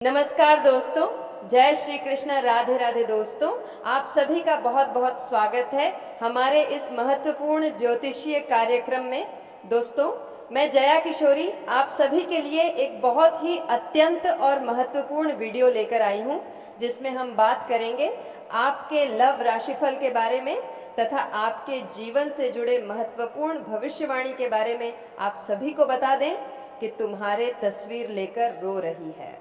नमस्कार दोस्तों, जय श्री कृष्ण, राधे राधे दोस्तों। आप सभी का बहुत बहुत स्वागत है हमारे इस महत्वपूर्ण ज्योतिषीय कार्यक्रम में। दोस्तों, मैं जया किशोरी आप सभी के लिए एक बहुत ही अत्यंत और महत्वपूर्ण वीडियो लेकर आई हूं, जिसमें हम बात करेंगे आपके लव राशिफल के बारे में तथा आपके जीवन से जुड़े महत्वपूर्ण भविष्यवाणी के बारे में। आप सभी को बता दें कि तुम्हारे तस्वीर लेकर रो रही है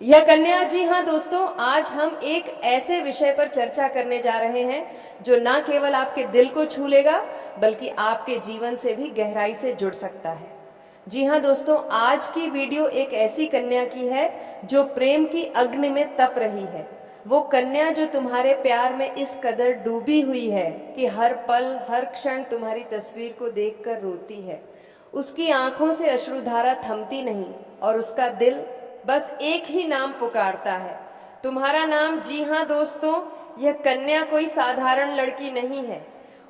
यह कन्या। जी हाँ दोस्तों, आज हम एक ऐसे विषय पर चर्चा करने जा रहे हैं जो ना केवल आपके दिल को छू लेगा बल्कि आपके जीवन से भी गहराई से जुड़ सकता है। जी हाँ दोस्तों, आज की वीडियो एक ऐसी कन्या की है जो प्रेम की अग्नि में तप रही है। वो कन्या जो तुम्हारे प्यार में इस कदर डूबी हुई है कि हर पल हर क्षण तुम्हारी तस्वीर को देखकर रोती है। उसकी आंखों से अश्रुधारा थमती नहीं और उसका दिल बस एक ही नाम पुकारता है, तुम्हारा नाम। जी हाँ दोस्तों, यह कन्या कोई साधारण लड़की नहीं है।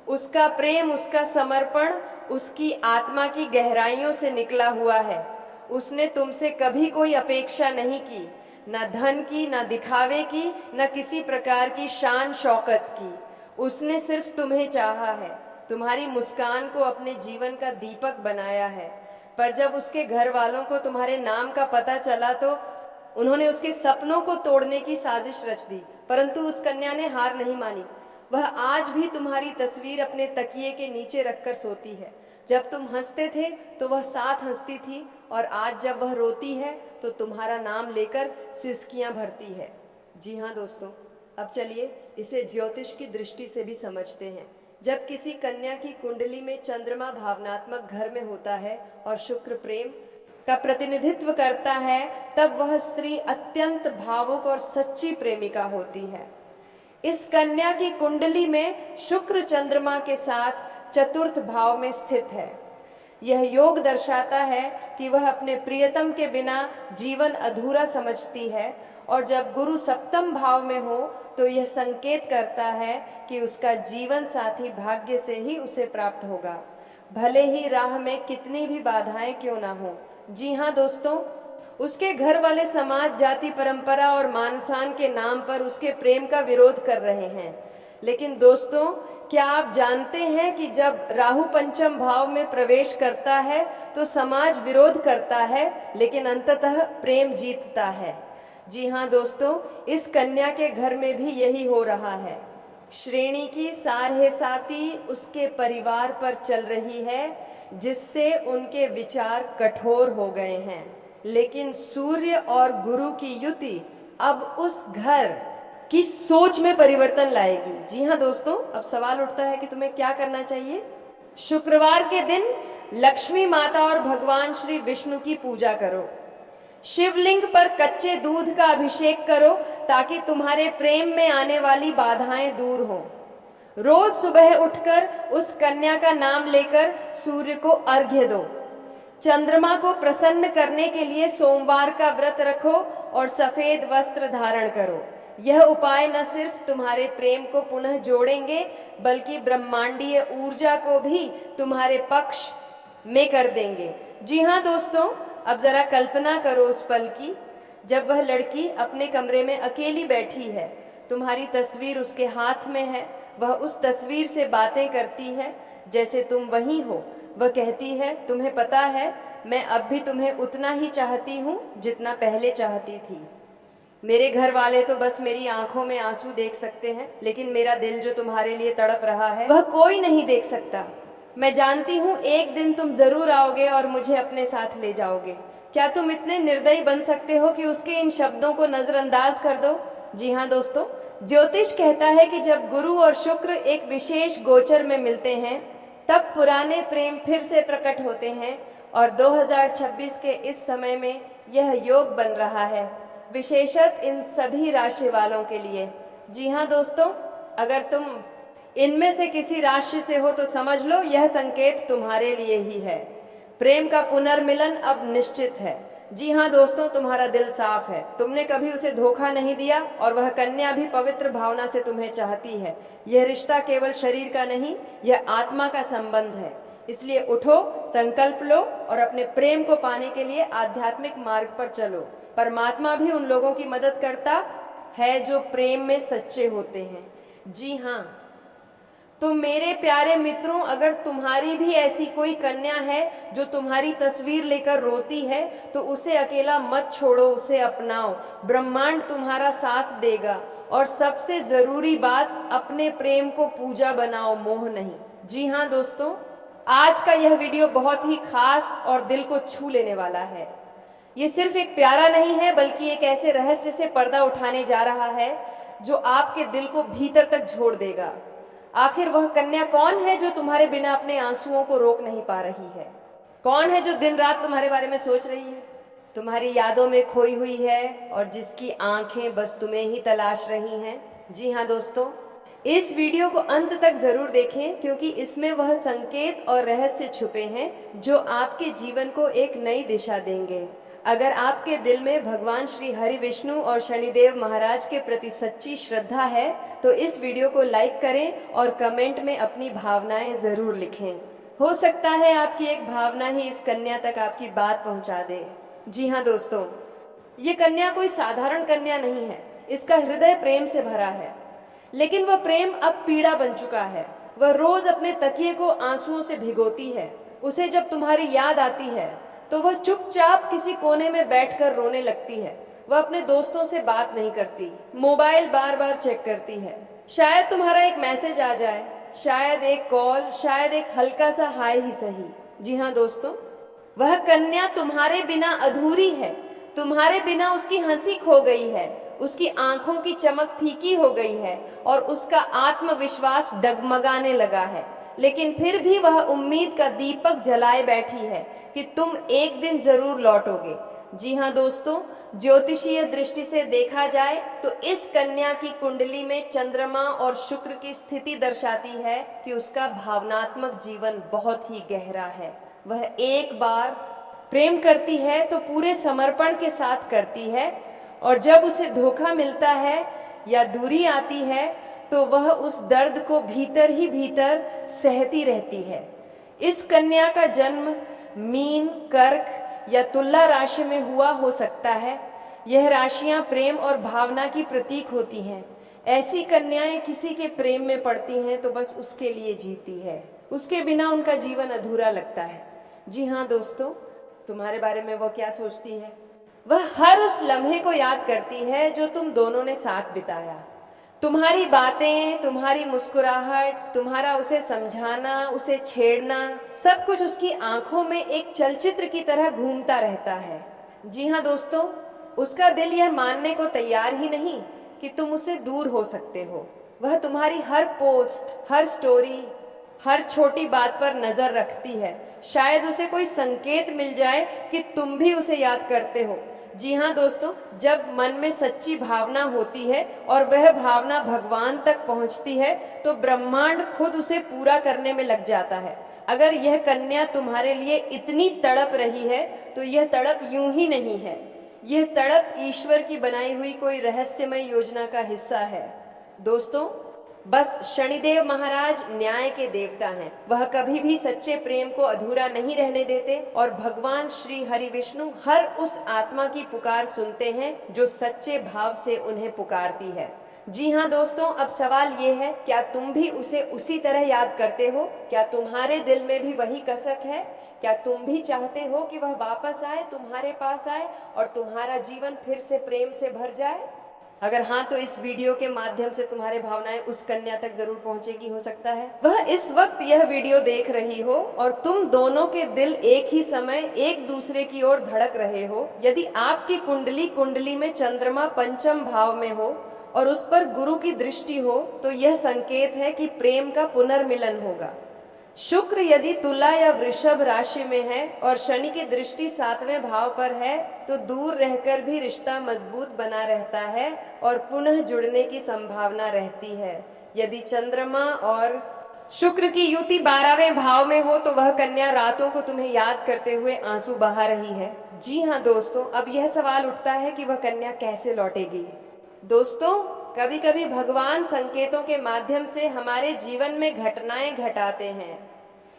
उसका प्रेम, उसका समर्पण उसकी आत्मा की गहराइयों से निकला हुआ है। उसने तुमसे कभी कोई अपेक्षा नहीं की, ना धन की, ना दिखावे की, ना किसी प्रकार की शान शौकत की। उसने सिर्फ तुम्हें चाहा है, तुम्हारी मुस्कान को अपने जीवन का दीपक बनाया है। पर जब उसके घर वालों को तुम्हारे नाम का पता चला तो उन्होंने उसके सपनों को तोड़ने की साजिश रच दी, परंतु उस कन्या ने हार नहीं मानी। वह आज भी तुम्हारी तस्वीर अपने तकिए के नीचे रखकर सोती है। जब तुम हंसते थे तो वह साथ हंसती थी, और आज जब वह रोती है तो तुम्हारा नाम लेकर सिसकियां भरती है। जी हाँ दोस्तों, अब चलिए इसे ज्योतिष की दृष्टि से भी समझते हैं। जब किसी कन्या की कुंडली में चंद्रमा भावनात्मक घर में होता है और शुक्र प्रेम का प्रतिनिधित्व करता है, तब वह स्त्री अत्यंत भावुक और सच्ची प्रेमिका होती है। इस कन्या की कुंडली में शुक्र चंद्रमा के साथ चतुर्थ भाव में स्थित है। यह योग दर्शाता है कि वह अपने प्रियतम के बिना जीवन अधूरा समझती है, और जब गुरु सप्तम भाव में हो तो यह संकेत करता है कि उसका जीवन साथी भाग्य से ही उसे प्राप्त होगा, भले ही राह में कितनी भी बाधाएं क्यों ना हो। जी हाँ दोस्तों, उसके घर वाले समाज, जाति, परंपरा और मान सम्मान के नाम पर उसके प्रेम का विरोध कर रहे हैं। लेकिन दोस्तों, क्या आप जानते हैं कि जब राहु पंचम भाव में प्रवेश करता है तो समाज विरोध करता है, लेकिन अंततः प्रेम जीतता है। जी हाँ दोस्तों, इस कन्या के घर में भी यही हो रहा है। श्रेणी की सारहेसाती उसके परिवार पर चल रही है, जिससे उनके विचार कठोर हो गए हैं। लेकिन सूर्य और गुरु की युति अब उस घर की सोच में परिवर्तन लाएगी। जी हाँ दोस्तों, अब सवाल उठता है कि तुम्हें क्या करना चाहिए। शुक्रवार के दिन लक्ष्मी माता और भगवान श्री विष्णु की पूजा करो। शिवलिंग पर कच्चे दूध का अभिषेक करो ताकि तुम्हारे प्रेम में आने वाली बाधाएं दूर हों। रोज सुबह उठकर उस कन्या का नाम लेकर सूर्य को अर्घ्य दो। चंद्रमा को प्रसन्न करने के लिए सोमवार का व्रत रखो और सफेद वस्त्र धारण करो। यह उपाय न सिर्फ तुम्हारे प्रेम को पुनः जोड़ेंगे बल्कि ब्रह्मांडीय ऊर्जा को भी तुम्हारे पक्ष में कर देंगे। जी हाँ दोस्तों, अब जरा कल्पना करो उस पल की जब वह लड़की अपने कमरे में अकेली बैठी है, तुम्हारी तस्वीर उसके हाथ में है। वह उस तस्वीर से बातें करती है जैसे तुम वही हो। वह कहती है, तुम्हें पता है मैं अब भी तुम्हें उतना ही चाहती हूँ जितना पहले चाहती थी। मेरे घर वाले तो बस मेरी आंखों में आंसू देख सकते हैं, लेकिन मेरा दिल जो तुम्हारे लिए तड़प रहा है वह कोई नहीं देख सकता। मैं जानती हूँ एक दिन तुम जरूर आओगे और मुझे अपने साथ ले जाओगे। क्या तुम इतने निर्दयी बन सकते हो कि उसके इन शब्दों को नजरअंदाज कर दो। जी हाँ दोस्तों, ज्योतिष कहता है कि जब गुरु और शुक्र एक विशेष गोचर में मिलते हैं तब पुराने प्रेम फिर से प्रकट होते हैं, और 2026 के इस समय में यह योग बन रहा है, विशेषत इन सभी राशि वालों के लिए। जी हाँ दोस्तों, अगर तुम इनमें से किसी राशि से हो तो समझ लो यह संकेत तुम्हारे लिए ही है। प्रेम का पुनर्मिलन अब निश्चित है। जी हाँ दोस्तों, तुम्हारा दिल साफ है, तुमने कभी उसे धोखा नहीं दिया, और वह कन्या भी पवित्र भावना से तुम्हें चाहती है। यह रिश्ता केवल शरीर का नहीं, यह आत्मा का संबंध है। इसलिए उठो, संकल्प लो और अपने प्रेम को पाने के लिए आध्यात्मिक मार्ग पर चलो। परमात्मा भी उन लोगों की मदद करता है जो प्रेम में सच्चे होते हैं। जी हाँ, तो मेरे प्यारे मित्रों, अगर तुम्हारी भी ऐसी कोई कन्या है जो तुम्हारी तस्वीर लेकर रोती है, तो उसे अकेला मत छोड़ो, उसे अपनाओ। ब्रह्मांड तुम्हारा साथ देगा। और सबसे जरूरी बात, अपने प्रेम को पूजा बनाओ, मोह नहीं। जी हाँ दोस्तों, आज का यह वीडियो बहुत ही खास और दिल को छू लेने वाला है। ये सिर्फ एक प्यारा नहीं है, बल्कि एक ऐसे रहस्य से पर्दा उठाने जा रहा है जो आपके दिल को भीतर तक झोड़ देगा। आखिर वह कन्या कौन है जो तुम्हारे बिना अपने आंसुओं को रोक नहीं पा रही है? कौन है जो दिन रात तुम्हारे बारे में सोच रही है, तुम्हारी यादों में खोई हुई है और जिसकी आंखें बस तुम्हें ही तलाश रही हैं? जी हाँ दोस्तों, इस वीडियो को अंत तक जरूर देखें, क्योंकि इसमें वह संकेत और रहस्य छुपे हैं जो आपके जीवन को एक नई दिशा देंगे। अगर आपके दिल में भगवान श्री हरि विष्णु और शनिदेव महाराज के प्रति सच्ची श्रद्धा है, तो इस वीडियो को लाइक करें और कमेंट में अपनी भावनाएं जरूर लिखें। हो सकता है आपकी एक भावना ही इस कन्या तक आपकी बात पहुंचा दे। जी हाँ दोस्तों, ये कन्या कोई साधारण कन्या नहीं है। इसका हृदय प्रेम से भरा है, लेकिन वह प्रेम अब पीड़ा बन चुका है। वह रोज अपने तकिए को आंसुओं से भिगोती है। उसे जब तुम्हारी याद आती है तो वह चुपचाप किसी कोने में बैठकर रोने लगती है। वह अपने दोस्तों से बात नहीं करती, मोबाइल बार बार चेक करती है। शायद तुम्हारा एक मैसेज आ जाए, शायद एक कॉल, शायद एक हल्का सा हाय ही सही। जी हाँ दोस्तों, वह कन्या तुम्हारे बिना अधूरी है। तुम्हारे बिना उसकी हंसी खो गई है, उसकी आंखों की चमक फीकी हो गई है और उसका आत्मविश्वास डगमगाने लगा है। लेकिन फिर भी वह उम्मीद का दीपक जलाए बैठी है कि तुम एक दिन जरूर लौटोगे। जी हाँ दोस्तों, ज्योतिषीय दृष्टि से देखा जाए तो इस कन्या की कुंडली में चंद्रमा और शुक्र की स्थिति दर्शाती है कि उसका भावनात्मक जीवन बहुत ही गहरा है। वह एक बार प्रेम करती है तो पूरे समर्पण के साथ करती है, और जब उसे धोखा मिलता है या दूरी आती है तो वह उस दर्द को भीतर ही भीतर सहती रहती है। इस कन्या का जन्म मीन, कर्क या तुला राशि में हुआ हो सकता है। यह राशियां प्रेम और भावना की प्रतीक होती हैं। ऐसी कन्याएं किसी के प्रेम में पड़ती हैं तो बस उसके लिए जीती है, उसके बिना उनका जीवन अधूरा लगता है। जी हाँ दोस्तों, तुम्हारे बारे में वो क्या सोचती है? वह हर उस लम्हे को याद करती है जो तुम दोनों ने साथ बिताया। तुम्हारी बातें, तुम्हारी मुस्कुराहट, तुम्हारा उसे समझाना, उसे छेड़ना, सब कुछ उसकी आंखों में एक चलचित्र की तरह घूमता रहता है। जी हाँ दोस्तों, उसका दिल यह मानने को तैयार ही नहीं कि तुम उससे दूर हो सकते हो। वह तुम्हारी हर पोस्ट, हर स्टोरी, हर छोटी बात पर नजर रखती है। शायद उसे कोई संकेत मिल जाए कि तुम भी उसे याद करते हो। जी हाँ दोस्तों, जब मन में सच्ची भावना होती है और वह भावना भगवान तक पहुंचती है तो ब्रह्मांड खुद उसे पूरा करने में लग जाता है। अगर यह कन्या तुम्हारे लिए इतनी तड़प रही है तो यह तड़प यूं ही नहीं है। यह तड़प ईश्वर की बनाई हुई कोई रहस्यमय योजना का हिस्सा है। दोस्तों, बस शनिदेव महाराज न्याय के देवता हैं। वह कभी भी सच्चे प्रेम को अधूरा नहीं रहने देते और भगवान श्री हरि विष्णु हर उस आत्मा की पुकार सुनते हैं जो सच्चे भाव से उन्हें पुकारती है। जी हाँ दोस्तों, अब सवाल ये है, क्या तुम भी उसे उसी तरह याद करते हो? क्या तुम्हारे दिल में भी वही कसक है? क्या तुम भी चाहते हो कि वह वापस आए, तुम्हारे पास आए और तुम्हारा जीवन फिर से प्रेम से भर जाए? अगर हाँ, तो इस वीडियो के माध्यम से तुम्हारे भावनाएं उस कन्या तक जरूर पहुंचेगी। हो सकता है वह इस वक्त यह वीडियो देख रही हो और तुम दोनों के दिल एक ही समय एक दूसरे की ओर धड़क रहे हो। यदि आपकी कुंडली में चंद्रमा पंचम भाव में हो और उस पर गुरु की दृष्टि हो तो यह संकेत है कि प्रेम का पुनर्मिलन होगा। शुक्र यदि तुला या वृषभ राशि में है और शनि की दृष्टि 7वें भाव पर है तो दूर रहकर भी रिश्ता मजबूत बना रहता है और पुनः जुड़ने की संभावना रहती है। यदि चंद्रमा और शुक्र की युति 12वें भाव में हो तो वह कन्या रातों को तुम्हें याद करते हुए आंसू बहा रही है। जी हाँ दोस्तों, अब यह सवाल उठता है कि वह कन्या कैसे लौटेगी। दोस्तों, कभी कभी भगवान संकेतों के माध्यम से हमारे जीवन में घटनाएं घटाते हैं।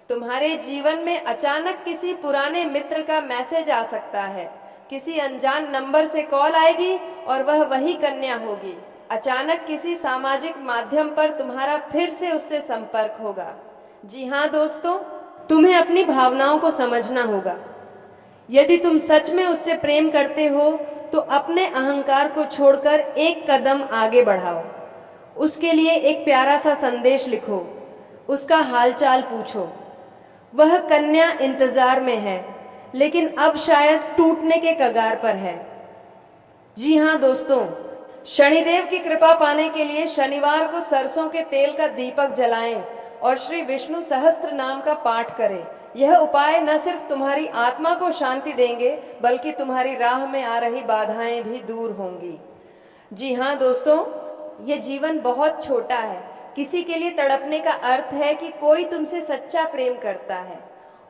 तुम्हारे जीवन में अचानक किसी पुराने मित्र का मैसेज आ सकता है, किसी अनजान नंबर से कॉल आएगी और वह वही कन्या होगी। अचानक किसी सामाजिक माध्यम पर तुम्हारा फिर से उससे संपर्क होगा। जी हाँ दोस्तों, तुम्हें अपनी भावनाओं को समझना होगा। यदि तुम सच में उससे प्रेम करते हो तो अपने अहंकार को छोड़कर एक कदम आगे बढ़ाओ। उसके लिए एक प्यारा सा संदेश लिखो, उसका हालचाल पूछो। वह कन्या इंतजार में है, लेकिन अब शायद टूटने के कगार पर है। जी हाँ दोस्तों, शनिदेव की कृपा पाने के लिए शनिवार को सरसों के तेल का दीपक जलाएं और श्री विष्णु सहस्त्र नाम का पाठ करें। यह उपाय न सिर्फ तुम्हारी आत्मा को शांति देंगे, बल्कि तुम्हारी राह में आ रही बाधाएं भी दूर होंगी। जी हाँ दोस्तों, ये जीवन बहुत छोटा है। किसी के लिए तड़पने का अर्थ है कि कोई तुमसे सच्चा प्रेम करता है।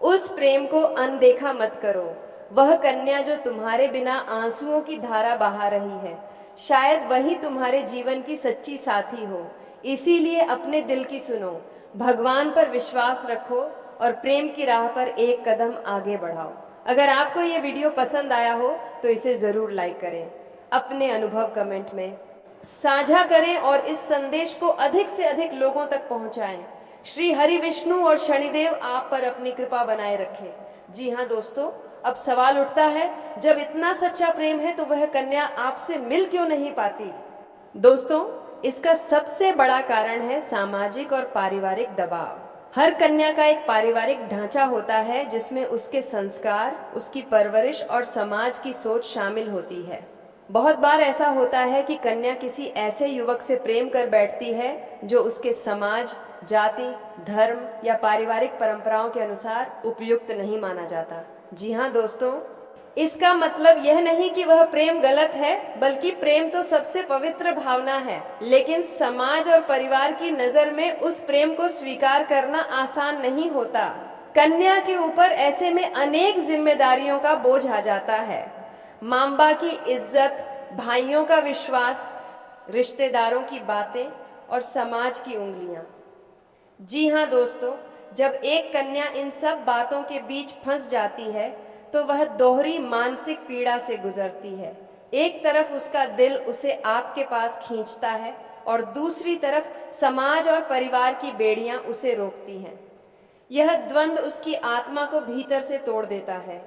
उस प्रेम को अनदेखा मत करो। वह कन्या जो तुम्हारे बिना आंसुओं की धारा बहा रही है, शायद वही तुम्हारे जीवन की सच्ची साथी हो। इसीलिए अपने दिल की सुनो, भगवान पर विश्वास रखो और प्रेम की राह पर एक कदम आगे बढ़ाओ। अगर आपको ये वीडियो पसंद आया हो तो इसे जरूर लाइक करें, अपने अनुभव कमेंट में साझा करें और इस संदेश को अधिक से अधिक लोगों तक पहुंचाएं। श्री हरि विष्णु और शनिदेव आप पर अपनी कृपा बनाए रखें। जी हाँ दोस्तों, अब सवाल उठता है, जब इतना सच्चा प्रेम है तो वह कन्या आपसे मिल क्यों नहीं पाती? दोस्तों, इसका सबसे बड़ा कारण है सामाजिक और पारिवारिक दबाव। हर कन्या का एक पारिवारिक ढांचा होता है जिसमें उसके संस्कार, उसकी परवरिश और समाज की सोच शामिल होती है। बहुत बार ऐसा होता है कि कन्या किसी ऐसे युवक से प्रेम कर बैठती है जो उसके समाज, जाति, धर्म या पारिवारिक परंपराओं के अनुसार उपयुक्त नहीं माना जाता। जी हाँ दोस्तों, इसका मतलब यह नहीं कि वह प्रेम गलत है, बल्कि प्रेम तो सबसे पवित्र भावना है। लेकिन समाज और परिवार की नजर में उस प्रेम को स्वीकार करना आसान नहीं होता। कन्या के ऊपर ऐसे में अनेक जिम्मेदारियों का बोझ आ जाता है। माँ बाप की इज्जत, भाइयों का विश्वास, रिश्तेदारों की बातें और समाज की उंगलियां। जी हाँ दोस्तों, जब एक कन्या इन सब बातों के बीच फंस जाती है तो वह दोहरी मानसिक पीड़ा से गुजरती है। एक तरफ उसका दिल उसे आपके पास खींचता है और दूसरी तरफ समाज और परिवार की बेड़ियां उसे रोकती हैं। यह द्वंद्व उसकी आत्मा को भीतर से तोड़ देता है।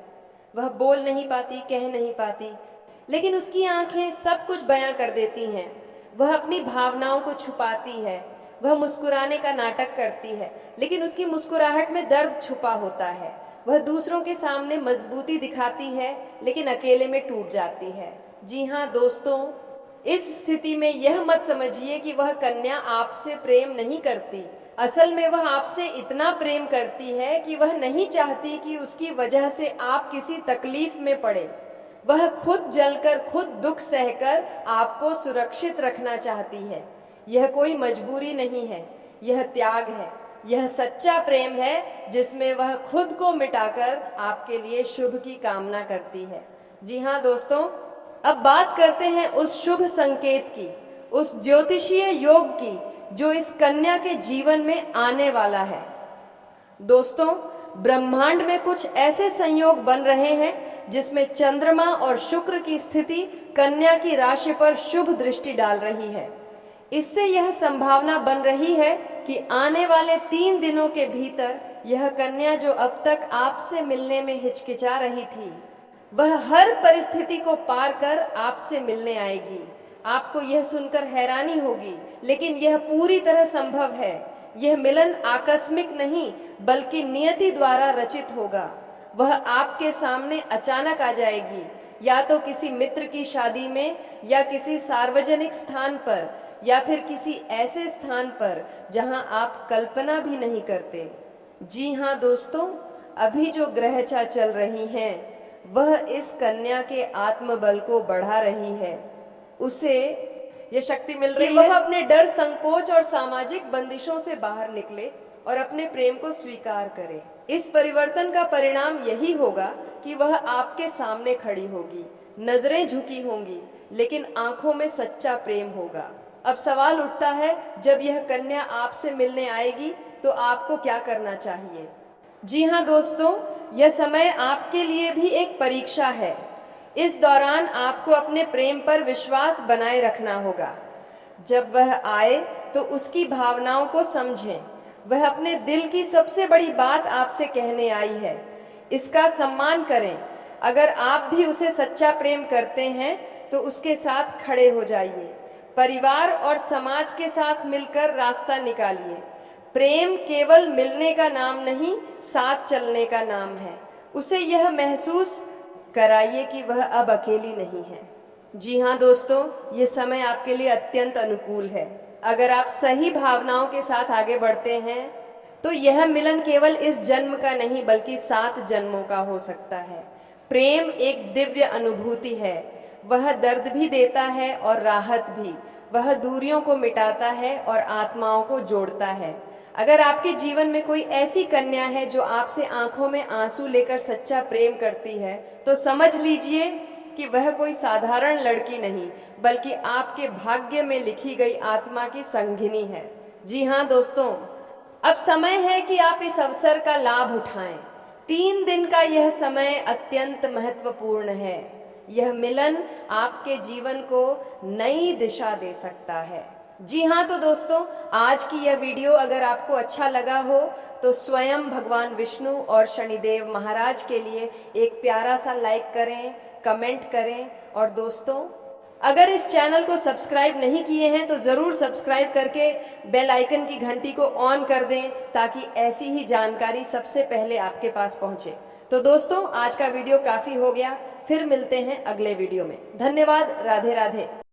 वह बोल नहीं पाती, कह नहीं पाती, लेकिन उसकी आंखें सब कुछ बयां कर देती हैं। वह अपनी भावनाओं को छुपाती है। वह मुस्कुराने का नाटक करती है, लेकिन उसकी मुस्कुराहट में दर्द छुपा होता है। वह दूसरों के सामने मजबूती दिखाती है, लेकिन अकेले में टूट जाती है। जी हाँ दोस्तों, इस स्थिति में यह मत समझिए कि वह कन्या आपसे प्रेम नहीं करती। असल में वह आपसे इतना प्रेम करती है कि वह नहीं चाहती कि उसकी वजह से आप किसी तकलीफ में पड़े। वह खुद जलकर, खुद दुख सहकर आपको सुरक्षित रखना चाहती है। यह कोई मजबूरी नहीं है, यह त्याग है। यह सच्चा प्रेम है जिसमें वह खुद को मिटाकर आपके लिए शुभ की कामना करती है। जी हाँ दोस्तों, अब बात करते हैं उस शुभ संकेत की, उस ज्योतिषीय योग की जो इस कन्या के जीवन में आने वाला है। दोस्तों, ब्रह्मांड में कुछ ऐसे संयोग बन रहे हैं जिसमें चंद्रमा और शुक्र की स्थिति कन्या की राशि पर शुभ दृष्टि डाल रही है। इससे यह संभावना बन रही है कि आने वाले 3 दिनों के भीतर यह कन्या जो अब तक आपसे मिलने में हिचकिचा रही थी, वह हर परिस्थिति को पार कर आपसे मिलने आएगी। आपको यह सुनकर हैरानी होगी, लेकिन यह पूरी तरह संभव है। यह मिलन आकस्मिक नहीं, बल्कि नियति द्वारा रचित होगा। वह आपके सामने अचानक आ जाएगी, या तो किसी मित्र की शादी में, या किसी सार्वजनिक स्थान पर, या फिर किसी ऐसे स्थान पर जहां आप कल्पना भी नहीं करते। जी हाँ दोस्तों, अभी जो ग्रहचा चल रही हैं, वह इस कन्या के आत्मबल को बढ़ा रही है। उसे यह शक्ति मिल रही है वह अपने डर, संकोच और सामाजिक बंदिशों से बाहर निकले और अपने प्रेम को स्वीकार करे। इस परिवर्तन का परिणाम यही होगा कि वह आपके सामने खड़ी होगी, नजरें झुकी होंगी, लेकिन आंखों में सच्चा प्रेम होगा। अब सवाल उठता है, जब यह कन्या आपसे मिलने आएगी तो आपको क्या करना चाहिए? जी हाँ दोस्तों, यह समय आपके लिए भी एक परीक्षा है। इस दौरान आपको अपने प्रेम पर विश्वास बनाए रखना होगा। जब वह आए तो उसकी भावनाओं को समझें। वह अपने दिल की सबसे बड़ी बात आपसे कहने आई है, इसका सम्मान करें। अगर आप भी उसे सच्चा प्रेम करते हैं तो उसके साथ खड़े हो जाइए। परिवार और समाज के साथ मिलकर रास्ता निकालिए। प्रेम केवल मिलने का नाम नहीं, साथ चलने का नाम है। उसे यह महसूस कराइए कि वह अब अकेली नहीं है। जी हाँ दोस्तों, ये समय आपके लिए अत्यंत अनुकूल है। अगर आप सही भावनाओं के साथ आगे बढ़ते हैं तो यह मिलन केवल इस जन्म का नहीं बल्कि 7 जन्मों का हो सकता है। प्रेम एक दिव्य अनुभूति है। वह दर्द भी देता है और राहत भी। वह दूरियों को मिटाता है और आत्माओं को जोड़ता है। अगर आपके जीवन में कोई ऐसी कन्या है जो आपसे आंखों में आंसू लेकर सच्चा प्रेम करती है, तो समझ लीजिए कि वह कोई साधारण लड़की नहीं बल्कि आपके भाग्य में लिखी गई आत्मा की संगिनी है। जी हाँ दोस्तों, अब समय है कि आप इस अवसर का लाभ उठाएं। 3 दिन का यह समय अत्यंत महत्वपूर्ण है। यह मिलन आपके जीवन को नई दिशा दे सकता है। जी हाँ, तो दोस्तों, आज की यह वीडियो अगर आपको अच्छा लगा हो तो स्वयं भगवान विष्णु और शनिदेव महाराज के लिए एक प्यारा सा लाइक करें, कमेंट करें। और दोस्तों, अगर इस चैनल को सब्सक्राइब नहीं किए हैं तो ज़रूर सब्सक्राइब करके बेल आइकन की घंटी को ऑन कर दें ताकि ऐसी ही जानकारी सबसे पहले आपके पास पहुंचे। तो दोस्तों, आज का वीडियो काफ़ी हो गया। फिर मिलते हैं अगले वीडियो में। धन्यवाद। राधे राधे।